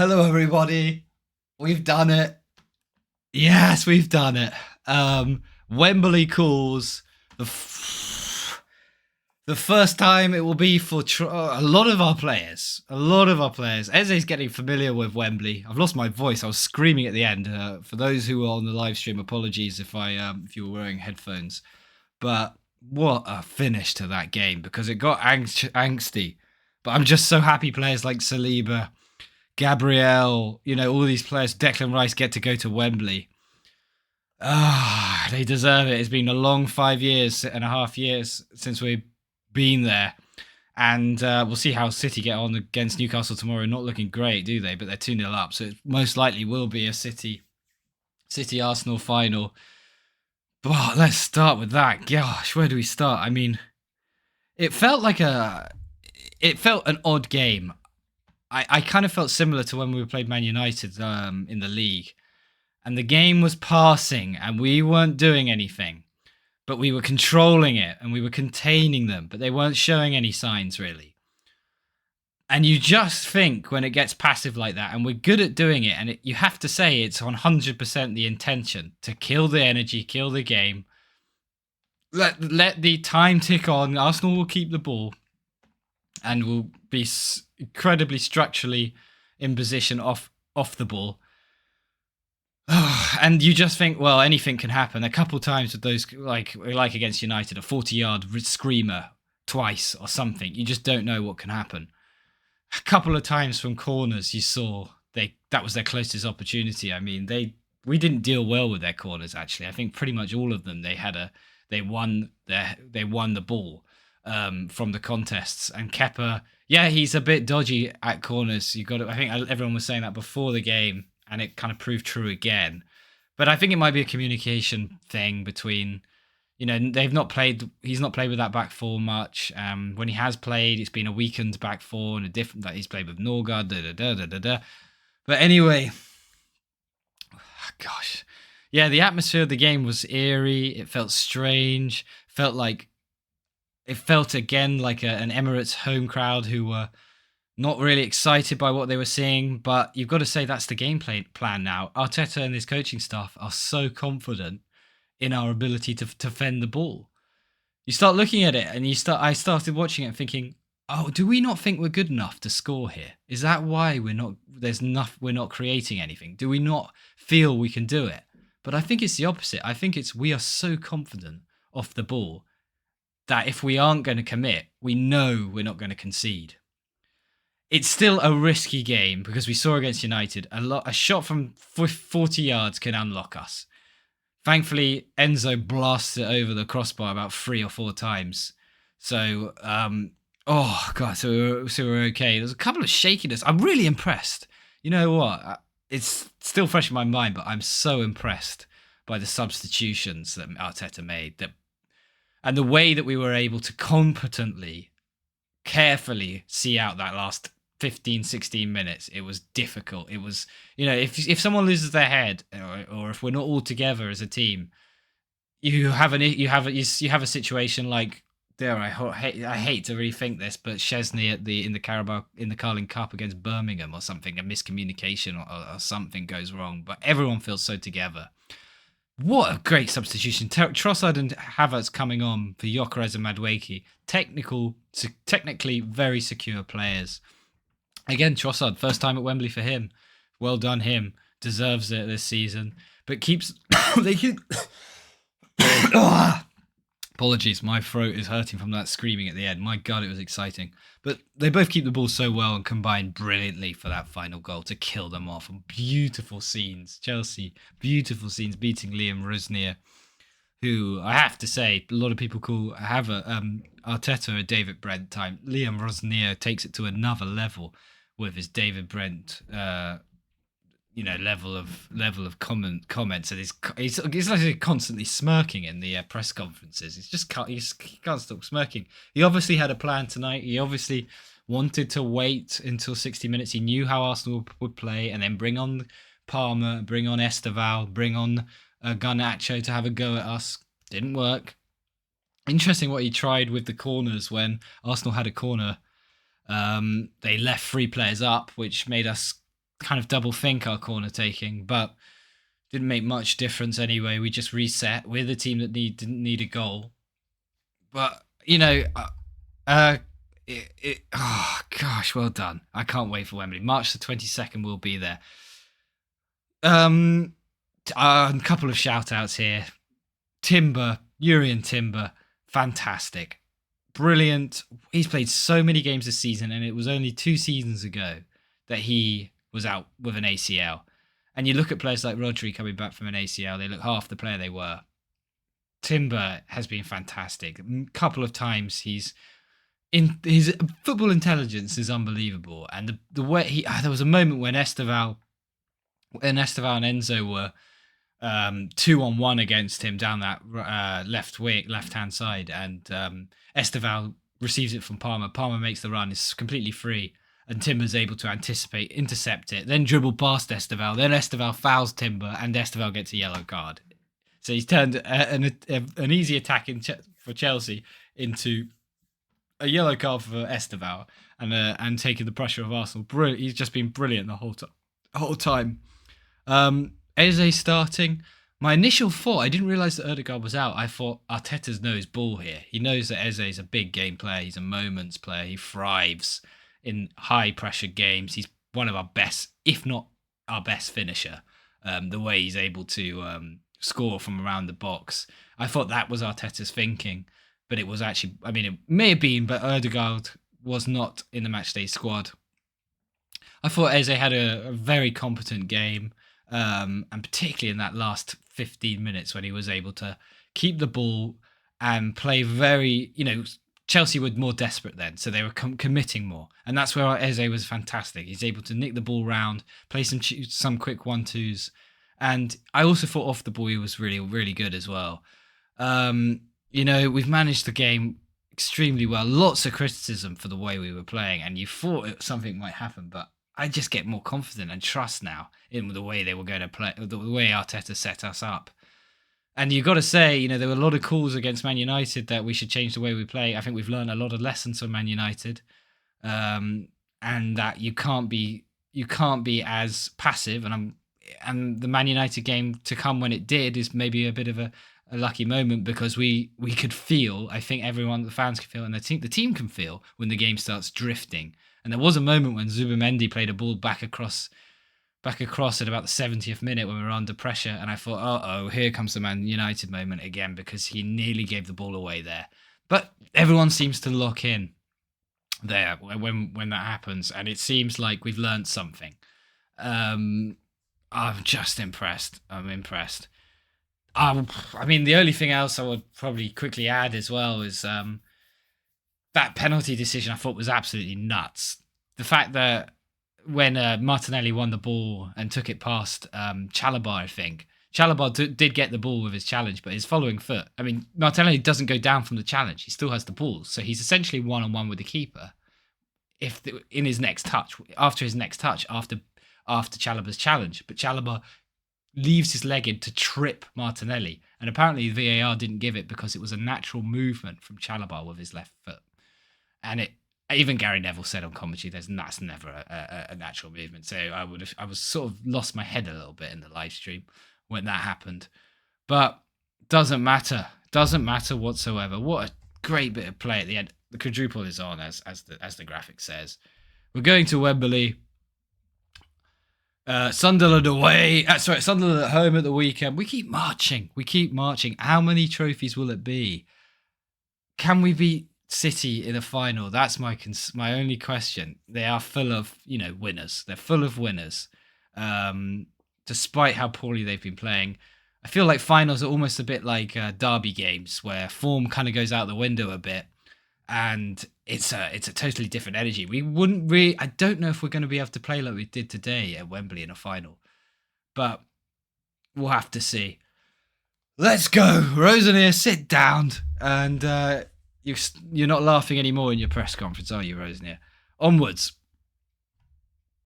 Hello, everybody. We've done it. Yes, we've done it. Wembley calls the the first time it will be for a lot of our players. A lot of our players. Eze's getting familiar with Wembley. I've lost my voice. I was screaming at the end. For those who were on the live stream, apologies if you were wearing headphones. But what a finish to that game because it got angsty. But I'm just so happy players like Saliba, Gabriel, all these players, Declan Rice get to go to Wembley. They deserve it. It's been a long 5 years and a half years since we've been there. And we'll see how City get on against Newcastle tomorrow. Not looking great, do they? But they're 2-0 up. So it most likely will be a City Arsenal final. But let's start with that. Gosh, where do we start? I mean, it felt an odd game. I kind of felt similar to when we played Man United in the league. And the game was passing and we weren't doing anything. But we were controlling it and we were containing them. But they weren't showing any signs, really. And you just think when it gets passive like that, and we're good at doing it, and you have to say it's 100% the intention to kill the energy, kill the game. Let the time tick on. Arsenal will keep the ball and will be incredibly structurally in position off the ball. And you just think, well, anything can happen. A couple of times with those, like against United, a 40-yard screamer twice or something. You just don't know what can happen. A couple of times from corners, you saw that was their closest opportunity. I mean, we didn't deal well with their corners. Actually, I think pretty much all of them they won the ball from the contests. And Kepa, yeah, he's a bit dodgy at corners. I think everyone was saying that before the game, and it kind of proved true again. But I think it might be a communication thing between, he's not played with that back four much. When he has played, it's been a weakened back four and that he's played with Norgard. But anyway, gosh, yeah, the atmosphere of the game was eerie. It felt strange. It felt again like an Emirates home crowd who were not really excited by what they were seeing, but you've got to say that's the game plan now. Arteta and his coaching staff are so confident in our ability to defend the ball. You start looking at it, and I started watching it and thinking, oh, do we not think we're good enough to score here? Is that why we're not creating anything? Do we not feel we can do it? But I think it's the opposite. I think we are so confident off the ball that if we aren't going to commit, we know we're not going to concede. It's still a risky game because we saw against United a shot from 40 yards can unlock us. Thankfully, Enzo blasts it over the crossbar about 3 or 4 times. So, so we're okay. There's a couple of shakiness. I'm really impressed. You know what? It's still fresh in my mind, but I'm so impressed by the substitutions that Arteta made. And the way that we were able to competently, carefully see out that last 15, 16 minutes. It was difficult. It was, if someone loses their head or if we're not all together as a team, you have a situation like there. I hate to really think this, but Chesney in the Carling Cup against Birmingham or something, a miscommunication or something goes wrong, but everyone feels so together. What a great substitution. Trossard and Havertz coming on for Gyökeres and Madueke. Technically very secure players. Again, Trossard, first time at Wembley for him. Well done him. Deserves it this season. But Apologies, my throat is hurting from that screaming at the end. My God, it was exciting. But they both keep the ball so well and combine brilliantly for that final goal to kill them off. Beautiful scenes. Chelsea, beautiful scenes beating Liam Rosenior, who I have to say, a lot of people have Arteta a David Brent time. Liam Rosenior takes it to another level with his David Brent level of comments, and he's like constantly smirking in the press conferences. He can't stop smirking. He obviously had a plan tonight. He obviously wanted to wait until 60 minutes. He knew how Arsenal would play, and then bring on Palmer, bring on Esteval, bring on Garnacho to have a go at us. Didn't work. Interesting what he tried with the corners when Arsenal had a corner. They left 3 players up, which made us kind of double think our corner taking, but didn't make much difference anyway. We just reset. We're the team that didn't need a goal. But, uh, oh gosh, well done. I can't wait for Wembley. March the 22nd, we'll be there. A couple of shout outs here. Timber, Urian Timber, fantastic. Brilliant. He's played so many games this season, and it was only 2 seasons ago that he was out with an ACL. And you look at players like Rodri coming back from an ACL, they look half the player they were. Timber has been fantastic. A couple of times his football intelligence is unbelievable. And the way there was a moment when Esteval and Enzo were 2-on-1 against him down that left hand side, and Esteval receives it from Palmer. Palmer makes the run, is completely free, and Timber's able to anticipate, intercept it, then dribble past Esteval. Then Esteval fouls Timber, and Esteval gets a yellow card. So he's turned an easy attack for Chelsea into a yellow card for Esteval, and taking the pressure of Arsenal. Brilliant. He's just been brilliant the whole time. Eze starting. My initial thought, I didn't realise that Ødegaard was out. I thought Arteta's knows ball here. He knows that Eze is a big game player. He's a moments player. He thrives in high pressure games. He's one of our best, if not our best finisher. The way he's able to score from around the box. I thought that was Arteta's thinking, but it was actually, it may have been, but Ødegaard was not in the matchday squad. I thought Eze had a very competent game. And particularly in that last 15 minutes when he was able to keep the ball and play very, Chelsea were more desperate then, so they were committing more. And that's where Eze was fantastic. He's able to nick the ball round, play some quick 1-2s. And I also thought off the ball he was really, really good as well. We've managed the game extremely well. Lots of criticism for the way we were playing, and you thought something might happen, but I just get more confident and trust now in the way they were going to play, the way Arteta set us up. And you've got to say, there were a lot of calls against Man United that we should change the way we play. I think we've learned a lot of lessons from Man United, and that you can't be as passive. And the Man United game to come when it did is maybe a bit of a lucky moment, because we could feel. I think the fans can feel, and the team can feel when the game starts drifting. And there was a moment when Zubimendi played a ball back across at about the 70th minute when we were under pressure. And I thought, here comes the Man United moment again, because he nearly gave the ball away there. But everyone seems to lock in there when that happens. And it seems like we've learned something. I'm just impressed. I'm impressed. The only thing else I would probably quickly add as well is that penalty decision I thought was absolutely nuts. The fact that when Martinelli won the ball and took it past Chalobah, I think. Chalobah did get the ball with his challenge, but his following foot. Martinelli doesn't go down from the challenge. He still has the ball. So he's essentially one-on-one with the keeper after his next touch, after Chalobah's challenge. But Chalobah leaves his leg in to trip Martinelli. And apparently VAR didn't give it because it was a natural movement from Chalobah with his left foot. And even Gary Neville said on commentary, that's never a natural movement. So I was sort of lost my head a little bit in the live stream when that happened. But doesn't matter whatsoever. What a great bit of play at the end. The quadruple is on, as the graphic says. We're going to Wembley. Sunderland away. Sunderland at home at the weekend. We keep marching. How many trophies will it be? Can we beat City in a final? That's my only question. They are full of winners. They're full of winners, despite how poorly they've been playing. I feel like finals are almost a bit like derby games, where form kind of goes out the window a bit, and it's a totally different energy. I don't know if we're going to be able to play like we did today at Wembley in a final, but we'll have to see. Let's go, Rosenior. Sit down and. You're not laughing anymore in your press conference, are you, Rosenior? Onwards.